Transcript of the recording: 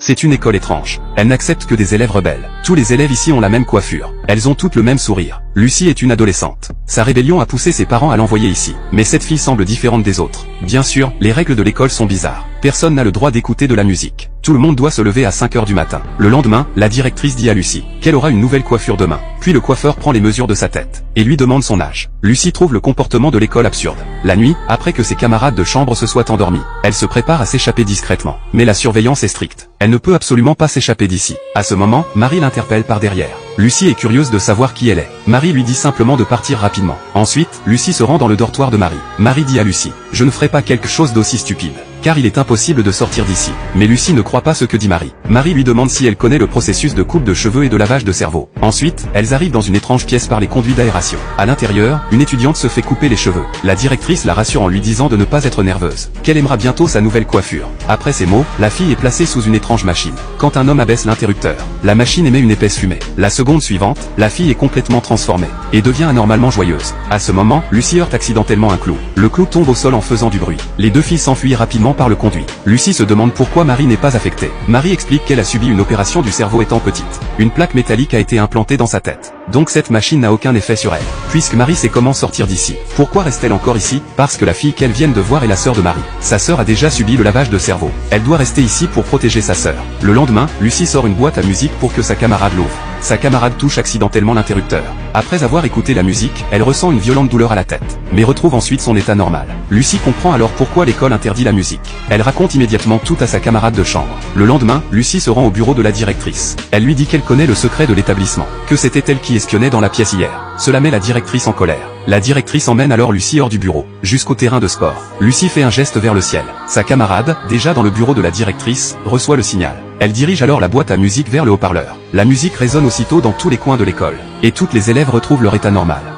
C'est une école étrange. Elle n'accepte que des élèves rebelles. Tous les élèves ici ont la même coiffure. Elles ont toutes le même sourire. Lucie est une adolescente. Sa rébellion a poussé ses parents à l'envoyer ici. Mais cette fille semble différente des autres. Bien sûr, les règles de l'école sont bizarres. Personne n'a le droit d'écouter de la musique. Tout le monde doit se lever à 5 h du matin. Le lendemain, la directrice dit à Lucie qu'elle aura une nouvelle coiffure demain. Puis le coiffeur prend les mesures de sa tête et lui demande son âge. Lucie trouve le comportement de l'école absurde. La nuit, après que ses camarades de chambre se soient endormis, elle se prépare à s'échapper discrètement. Mais la surveillance est stricte. Elle ne peut absolument pas s'échapper d'ici. À ce moment, Marie l'interpelle par derrière. Lucie est curieuse de savoir qui elle est. Marie lui dit simplement de partir rapidement. Ensuite, Lucie se rend dans le dortoir de Marie. Marie dit à Lucie: je ne ferai pas quelque chose d'aussi stupide, car il est impossible de sortir d'ici. Mais Lucie ne croit pas ce que dit Marie. Marie lui demande si elle connaît le processus de coupe de cheveux et de lavage de cerveau. Ensuite, elles arrivent dans une étrange pièce par les conduits d'aération. À l'intérieur, une étudiante se fait couper les cheveux. La directrice la rassure en lui disant de ne pas être nerveuse, qu'elle aimera bientôt sa nouvelle coiffure. Après ces mots, la fille est placée sous une étrange machine. Quand un homme abaisse l'interrupteur, la machine émet une épaisse fumée. La seconde suivante, la fille est complètement transformée et devient anormalement joyeuse. À ce moment, Lucie heurte accidentellement un clou. Le clou tombe au sol en faisant du bruit. Les deux filles s'enfuient rapidement par le conduit. Lucie se demande pourquoi Marie n'est pas affectée. Marie explique qu'elle a subi une opération du cerveau étant petite. Une plaque métallique a été implantée dans sa tête. Donc cette machine n'a aucun effet sur elle. Puisque Marie sait comment sortir d'ici, pourquoi reste-t-elle encore ici? Parce que la fille qu'elle vient de voir est la sœur de Marie. Sa sœur a déjà subi le lavage de cerveau. Elle doit rester ici pour protéger sa sœur. Le lendemain, Lucie sort une boîte à musique pour que sa camarade l'ouvre. Sa camarade touche accidentellement l'interrupteur. Après avoir écouté la musique, elle ressent une violente douleur à la tête, mais retrouve ensuite son état normal. Lucie comprend alors pourquoi l'école interdit la musique. Elle raconte immédiatement tout à sa camarade de chambre. Le lendemain, Lucie se rend au bureau de la directrice. Elle lui dit qu'elle connaît le secret de l'établissement, que c'était elle qui espionnait dans la pièce hier. Cela met la directrice en colère. La directrice emmène alors Lucie hors du bureau, jusqu'au terrain de sport. Lucie fait un geste vers le ciel. Sa camarade, déjà dans le bureau de la directrice, reçoit le signal. Elle dirige alors la boîte à musique vers le haut-parleur. La musique résonne aussitôt dans tous les coins de l'école, et toutes les élèves retrouvent leur état normal.